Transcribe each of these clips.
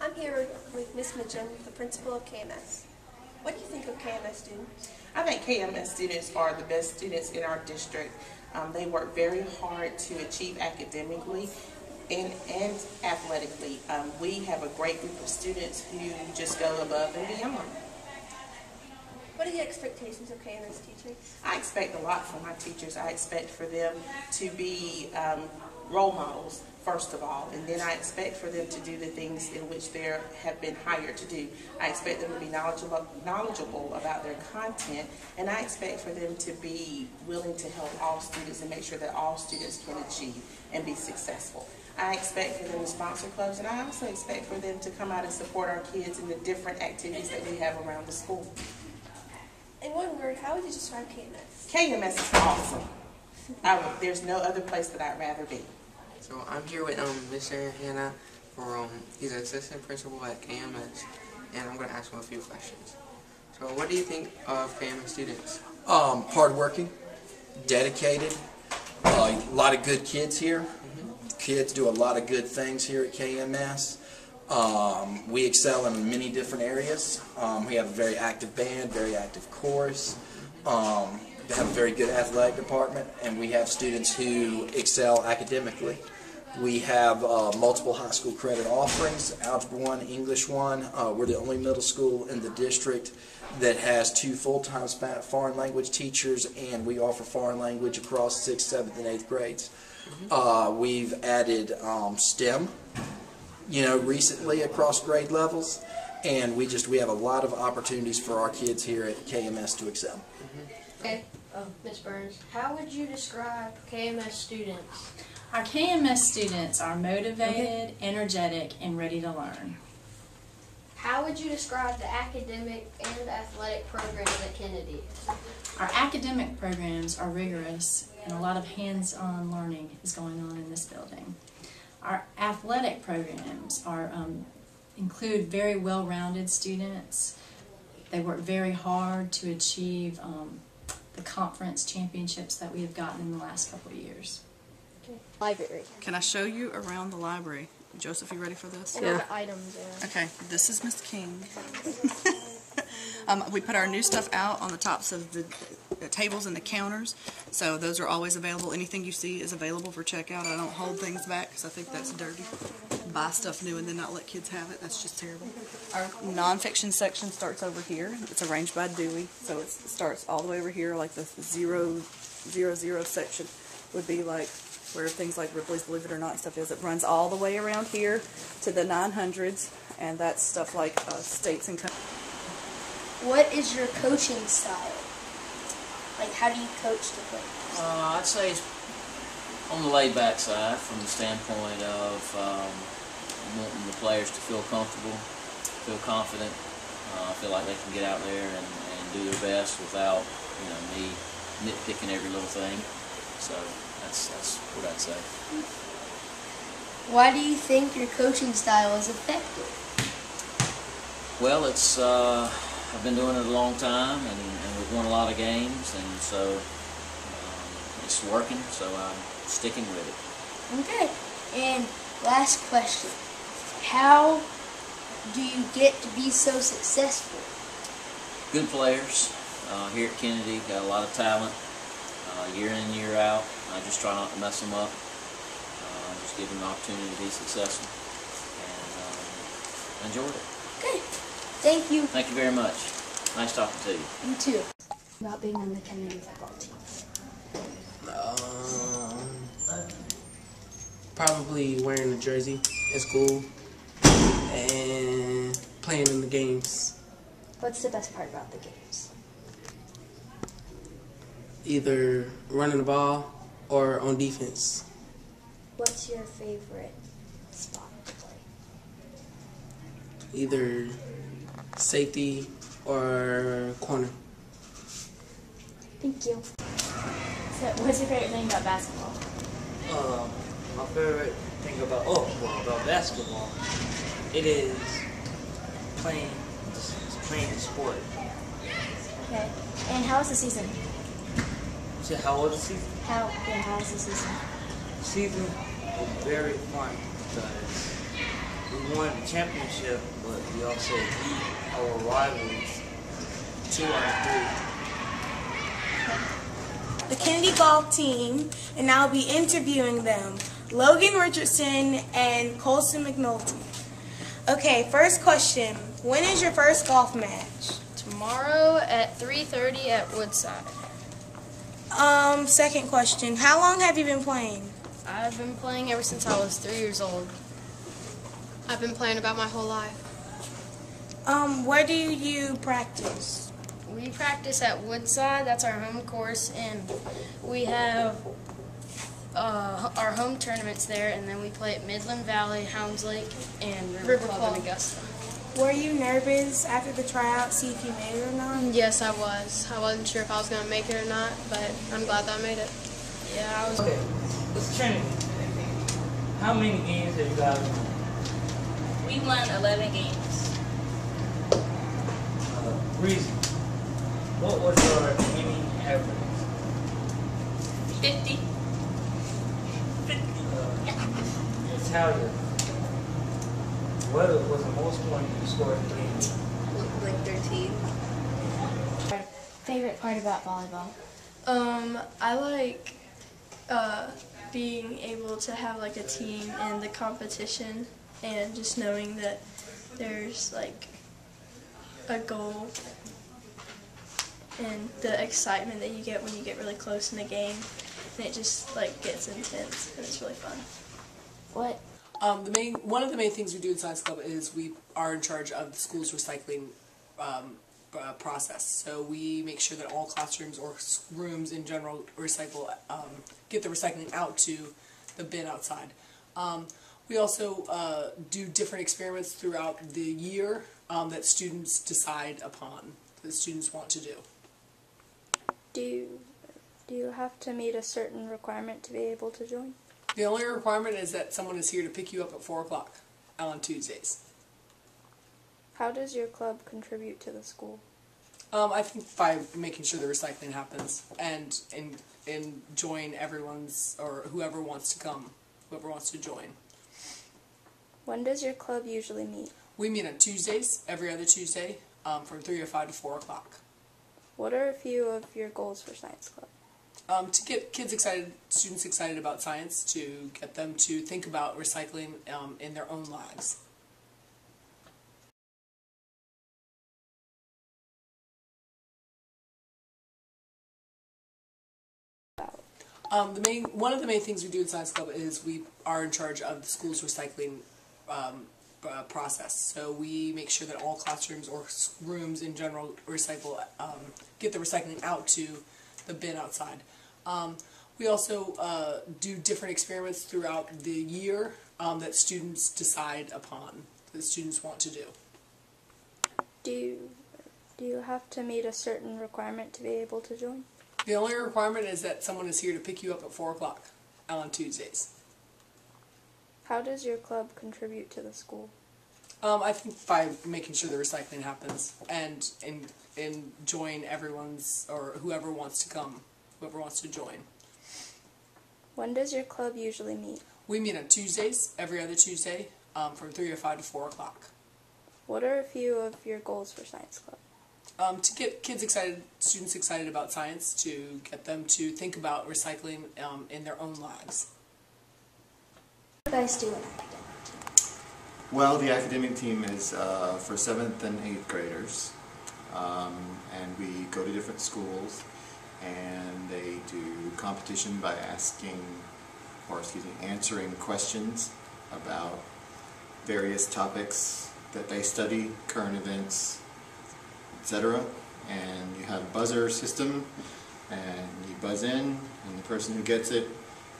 I'm here with Miss Mitchum, the principal of KMS. What do you think of KMS students? I think KMS students are the best students in our district. They work very hard to achieve academically and athletically. We have a great group of students who just go above and beyond. What are the expectations of KMS teachers? I expect a lot from my teachers. I expect for them to be role models, first of all, and then I expect for them to do the things in which they have been hired to do. I expect them to be knowledgeable about their content, and I expect for them to be willing to help all students and make sure that all students can achieve and be successful. I expect for them to sponsor clubs, and I also expect for them to come out and support our kids in the different activities that we have around the school. In one word, how would you describe KMS? KMS is awesome. There's no other place that I'd rather be. So I'm here with Miss Hannah, he's an assistant principal at KMS, and I'm going to ask him a few questions. So what do you think of KMS students? Hardworking, dedicated, a lot of good kids here. Kids do a lot of good things here at KMS. We excel in many different areas. We have a very active band, very active chorus. We have a very good athletic department, and we have students who excel academically. We have multiple high school credit offerings, Algebra 1, English 1. We're the only middle school in the district that has 2 full-time foreign language teachers, and we offer foreign language across 6th, 7th, and 8th grades. We've added STEM, recently across grade levels, and we have a lot of opportunities for our kids here at KMS to excel. Okay, Ms. Burns, how would you describe KMS students? Our KMS students are motivated, energetic, and ready to learn. How would you describe the academic and athletic programs at Kennedy? Our academic programs are rigorous, and a lot of hands-on learning is going on in this building. Our athletic programs include very well-rounded students. They work very hard to achieve the conference championships that we have gotten in the last couple of years. Okay. Library. Can I show you around the library? Joseph, you ready for this? And all the items there. Okay, this is Miss King. We put our new stuff out on the tops of the tables and the counters, so those are always available. Anything you see is available for checkout. I don't hold things back because I think that's dirty. Buy stuff new and then not let kids have it. That's just terrible. Our nonfiction section starts over here. It's arranged by Dewey, so it starts all the way over here. Like the 000 section would be like where things like Ripley's Believe It or Not stuff is. It runs all the way around here to the 900s, and that's stuff like states and countries. What is your coaching style? Like, how do you coach the players? I'd say it's on the laid-back side from the standpoint of wanting the players to feel comfortable, feel confident, feel like they can get out there and do their best without, me nitpicking every little thing. So that's what I'd say. Why do you think your coaching style is effective? Well, it's I've been doing it a long time, and we've won a lot of games, and so it's working, so I'm sticking with it. Okay, and last question. How do you get to be so successful? Good players here at Kennedy, got a lot of talent, year in, year out. I just try not to mess them up, just give them the opportunity to be successful, and enjoyed it. Okay. Thank you. Thank you very much. Nice talking to you. You too. About being on the Kennedy football team. Probably wearing the jersey at school and playing in the games. What's the best part about the games? Either running the ball or on defense. What's your favorite spot to play? Either safety or corner. Thank you. So, what's your favorite thing about basketball? My favorite thing about basketball, it is playing the sport. Okay. And how was the season? So how was the season? How was the season? The season was very fun because we won the championship, but we also beat our rivals 2-3. The Kennedy golf team, and I'll be interviewing them, Logan Richardson and Colson McNulty. Okay, first question. When is your first golf match? Tomorrow at 3:30 at Woodside. Second question. How long have you been playing? I've been playing ever since I was 3 years old. I've been playing about my whole life. Where do you practice? We practice at Woodside. That's our home course, and we have our home tournaments there, and then we play at Midland Valley, Hounds Lake, and River Club in Augusta. Were you nervous after the tryout, see if you made it or not? Yes, I was. I wasn't sure if I was going to make it or not, but I'm glad that I made it. Yeah, I was. Okay, it's Trinity. How many games have you guys won? We won 11 games. Reason. What was your winning average? 50. Natalia. What was the most points you scored in the game? Like 13. Favorite part about volleyball? I like being able to have like a team and the competition, and just knowing that there's like a goal and the excitement that you get when you get really close in a game, and it just like gets intense and it's really fun. What? One of the main things we do in Science Club is we are in charge of the school's recycling process. So we make sure that all classrooms or rooms in general recycle, get the recycling out to the bin outside. We also do different experiments throughout the year that students decide upon, that students want to do. Do you have to meet a certain requirement to be able to join? The only requirement is that someone is here to pick you up at 4 o'clock on Tuesdays. How does your club contribute to the school? I think by making sure the recycling happens and join everyone's, or whoever wants to come, whoever wants to join. When does your club usually meet? We meet on Tuesdays, every other Tuesday, from 3 or 5 to 4 o'clock. What are a few of your goals for Science Club? To get kids excited, students excited about science, to get them to think about recycling in their own lives. One of the main things we do in Science Club is we are in charge of the school's recycling process. So we make sure that all classrooms or rooms in general recycle, get the recycling out to the bin outside. We also do different experiments throughout the year that students decide upon, that students want to do. Do you have to meet a certain requirement to be able to join? The only requirement is that someone is here to pick you up at 4 o'clock on Tuesdays. How does your club contribute to the school? I think by making sure the recycling happens and join everyone's, or whoever wants to come, whoever wants to join. When does your club usually meet? We meet on Tuesdays, every other Tuesday, from 3 or 5 to 4 o'clock. What are a few of your goals for Science Club? To get kids excited, students excited about science, to get them to think about recycling in their own lives. What do you guys do in academic team? Well, the academic team is for 7th and 8th graders, and we go to different schools, and they do competition by answering questions about various topics that they study, current events, etc. And you have a buzzer system, and you buzz in, and the person who gets it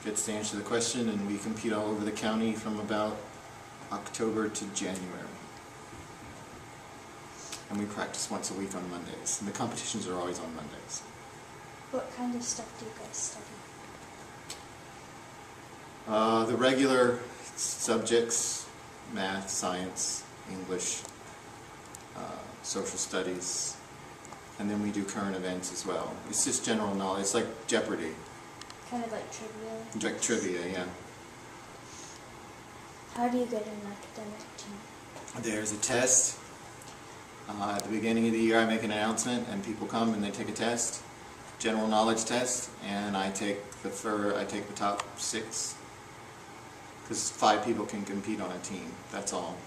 gets to answer the question, and we compete all over the county from about October to January. And we practice once a week on Mondays, and the competitions are always on Mondays. What kind of stuff do you guys study? The regular subjects: math, science, English, social studies, and then we do current events as well. It's just general knowledge. It's like Jeopardy. Kind of like trivia? Like trivia, yeah. How do you get an academic team? There's a test. At the beginning of the year I make an announcement and people come and they take a test, general knowledge test, and I take the top 6, because 5 people can compete on a team, that's all.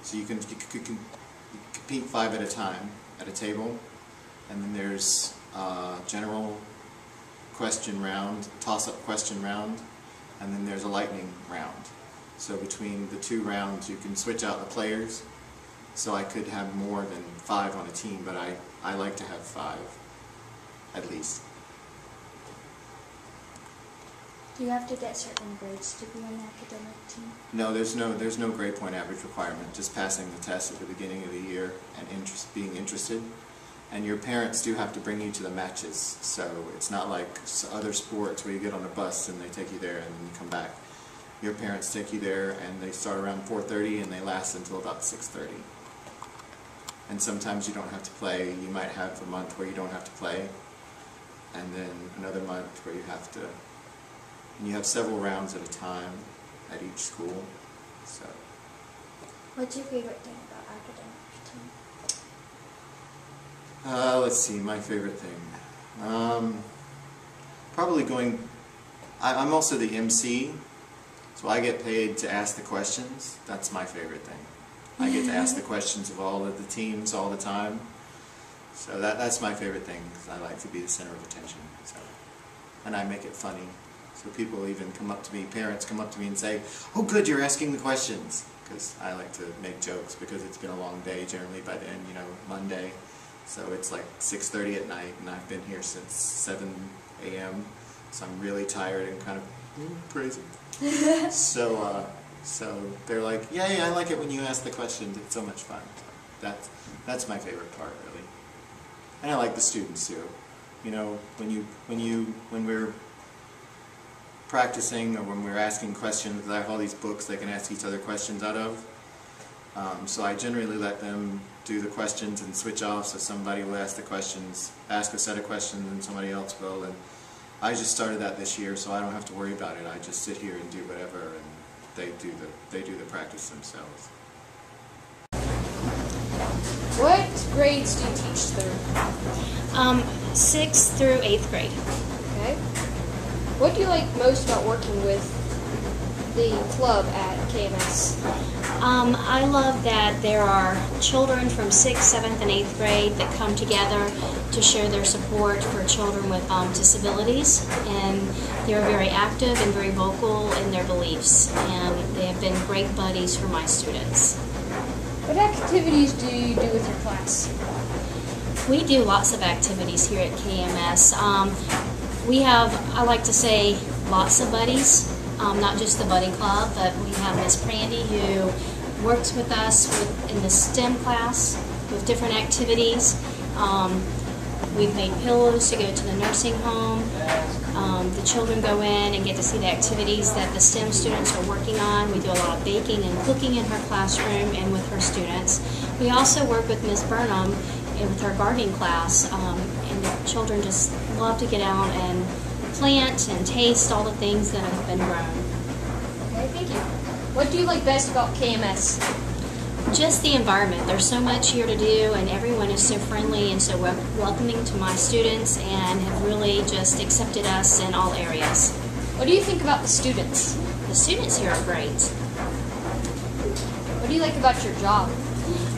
So you can compete 5 at a time at a table, and then there's general question round, toss-up question round, and then there's a lightning round. So between the 2 rounds you can switch out the players, so I could have more than 5 on a team, but I like to have 5 at least. Do you have to get certain grades to be on the academic team? No, there's no grade point average requirement, just passing the test at the beginning of the year and being interested. And your parents do have to bring you to the matches, so it's not like other sports where you get on a bus and they take you there and then you come back. Your parents take you there and they start around 4:30 and they last until about 6:30. And sometimes you don't have to play. You might have a month where you don't have to play, and then another month where you have to. And you have several rounds at a time at each school. So. What's your favorite thing about academic team? Let's see, my favorite thing. Probably going. I'm also the MC, so I get paid to ask the questions. That's my favorite thing. I get to ask the questions of all of the teams all the time. So that's my favorite thing, because I like to be the center of attention. So. And I make it funny. So people even come up to me, parents come up to me and say, "Oh good, you're asking the questions." Because I like to make jokes, because it's been a long day generally by then, you know, Monday. So it's like 6:30 at night, and I've been here since 7 a.m. So I'm really tired and kind of crazy. So they're like, yeah, I like it when you ask the questions. It's so much fun. So that's my favorite part, really. And I like the students too. You know, when we're practicing or when we're asking questions, I have all these books they can ask each other questions out of. So I generally let them do the questions and switch off, so somebody will ask the questions, ask a set of questions, and somebody else will. And I just started that this year, so I don't have to worry about it. I just sit here and do whatever, and they do the practice themselves. What grades do you teach through? 6th through 8th grade. Okay. What do you like most about working with the club at KMS? I love that there are children from 6th, 7th, and 8th grade that come together to share their support for children with disabilities, and they're very active and very vocal in their beliefs, and they have been great buddies for my students. What activities do you do with your class? We do lots of activities here at KMS. We have, I like to say, lots of buddies, not just the buddy club, but we have Miss Brandy who works with us in the STEM class with different activities. We've made pillows to go to the nursing home. The children go in and get to see the activities that the STEM students are working on. We do a lot of baking and cooking in her classroom and with her students. We also work with Miss Burnham with her gardening class, and the children just love to get out and plant and taste all the things that have been grown. Okay, thank you. What do you like best about KMS? Just the environment. There's so much here to do, and everyone is so friendly and so welcoming to my students, and have really just accepted us in all areas. What do you think about the students? The students here are great. What do you like about your job?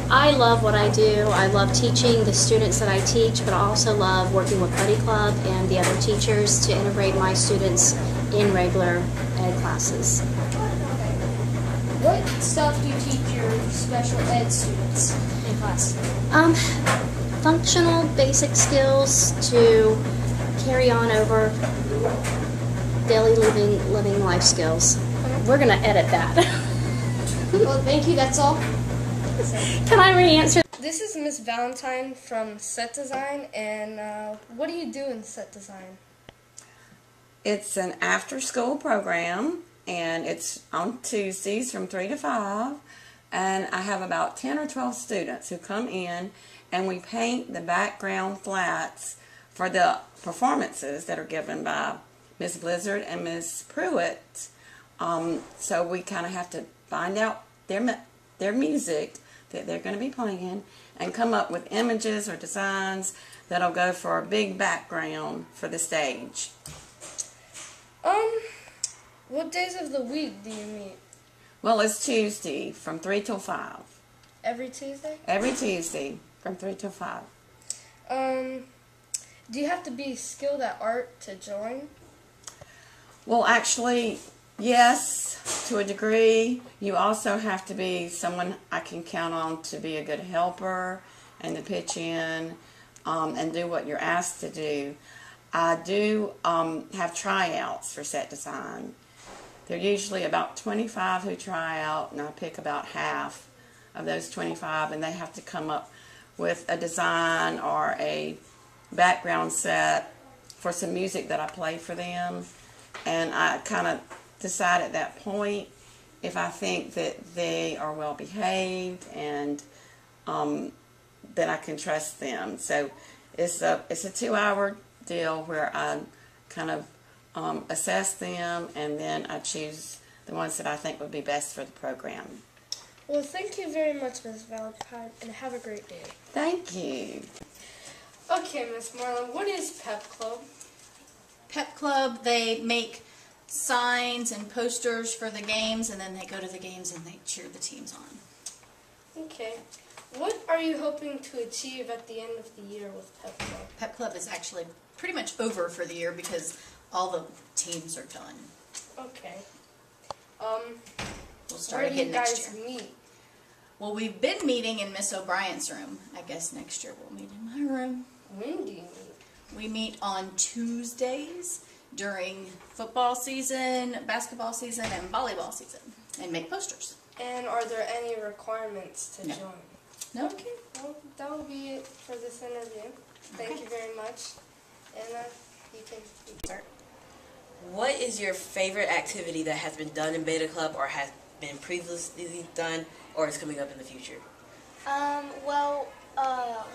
I love what I do. I love teaching the students that I teach, but I also love working with Buddy Club and the other teachers to integrate my students in regular ed classes. What stuff do you teach your special ed students in class? Functional basic skills to carry on over daily living life skills. We're going to edit that. Well, thank you. That's all. Can I re-answer? This is Miss Valentine from Set Design, and what do you do in Set Design? It's an after-school program, and it's on Tuesdays from 3 to 5, and I have about 10 or 12 students who come in, and we paint the background flats for the performances that are given by Miss Blizzard and Miss Pruitt. So we kind of have to find out their music that they're going to be playing and come up with images or designs that'll go for a big background for the stage. What days of the week do you meet? Well, it's Tuesday from 3 till 5. Every Tuesday? Every Tuesday from 3 till 5. Do you have to be skilled at art to join? Well, actually, yes, to a degree. You also have to be someone I can count on to be a good helper and to pitch in and do what you're asked to do. I do have tryouts for set design. There are usually about 25 who try out, and I pick about half of those 25, and they have to come up with a design or a background set for some music that I play for them. And I kind of decide at that point if I think that they are well behaved and then I can trust them. So it's a 2-hour deal where I kind of assess them, and then I choose the ones that I think would be best for the program. Well, thank you very much, Ms. Valentine, and have a great day. Thank you. Okay, Miss Marlon, what is Pep Club? Pep Club, they make signs and posters for the games, and then they go to the games and they cheer the teams on. Okay. What are you hoping to achieve at the end of the year with Pep Club? Pep Club is actually pretty much over for the year because all the teams are done. Okay. We'll start Where do you again next guys year. meet? Well, we've been meeting in Miss O'Brien's room. I guess next year we'll meet in my room. When do you meet? We meet on Tuesdays during football season, basketball season, and volleyball season, and make posters. And are there any requirements to No. join? No. Okay, well, that will be it for this interview. Thank you very much. Anna, you can start. What is your favorite activity that has been done in Beta Club or has been previously done or is coming up in the future?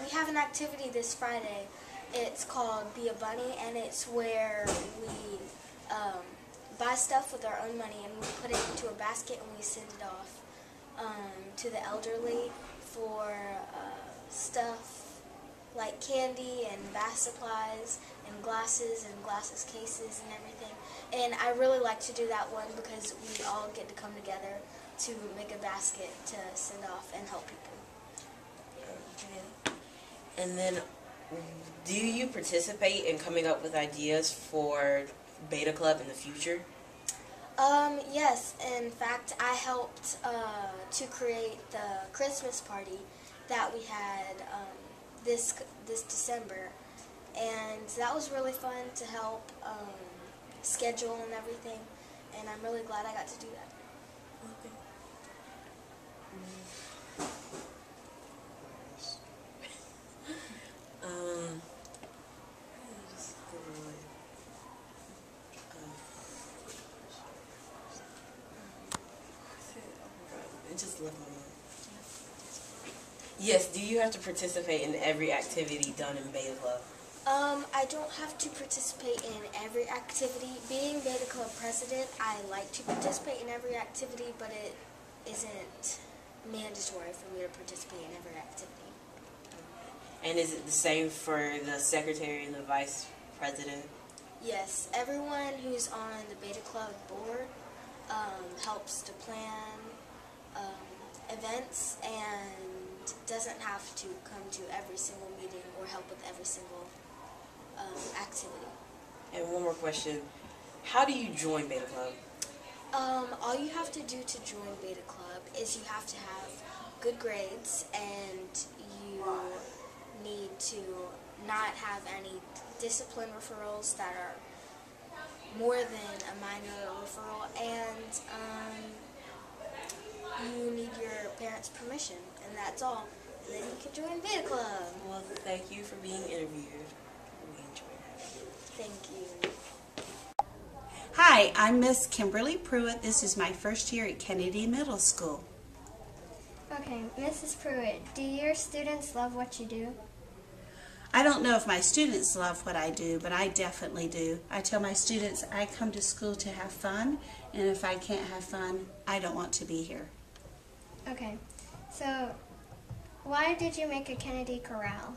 We have an activity this Friday. It's called Be a Bunny, and it's where we buy stuff with our own money and we put it into a basket and we send it off to the elderly for stuff like candy and bath supplies and glasses cases and everything. And I really like to do that one because we all get to come together to make a basket to send off and help people. Okay. And then, do you participate in coming up with ideas for Beta Club in the future? Yes. In fact, I helped to create the Christmas party that we had this December, and that was really fun to help schedule and everything. And I'm really glad I got to do that. Okay. Just left my mind. Yes, do you have to participate in every activity done in Beta Club? I don't have to participate in every activity. Being Beta Club president, I like to participate in every activity, but it isn't mandatory for me to participate in every activity. And is it the same for the secretary and the vice president? Yes, everyone who's on the Beta Club board helps to plan events and doesn't have to come to every single meeting or help with every single activity. And one more question. How do you join Beta Club? All you have to do to join Beta Club is you have to have good grades and you need to not have any discipline referrals that are more than a minor referral, and you need your parents' permission, and that's all. And then you can join Beta Club. Well, thank you for being interviewed. We enjoyed having you. Thank you. Hi, I'm Miss Kimberly Pruitt. This is my first year at Kennedy Middle School. Okay, Mrs. Pruitt, do your students love what you do? I don't know if my students love what I do, but I definitely do. I tell my students I come to school to have fun, and if I can't have fun, I don't want to be here. Okay, so why did you make a Kennedy chorale?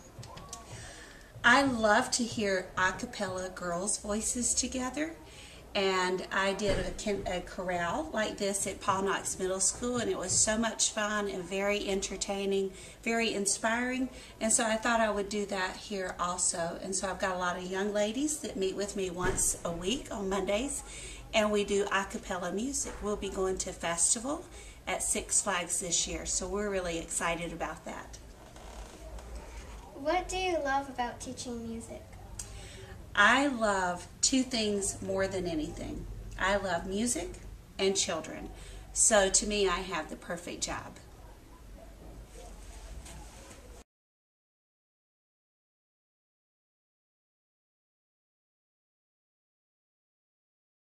I love to hear a cappella girls' voices together, and I did a chorale like this at Paul Knox Middle School, and it was so much fun and very entertaining, very inspiring, and so I thought I would do that here also. And so I've got a lot of young ladies that meet with me once a week on Mondays, and we do a cappella music. We'll be going to a festival at Six Flags this year, so we're really excited about that. What do you love about teaching music? I love two things more than anything. I love music and children. So to me, I have the perfect job.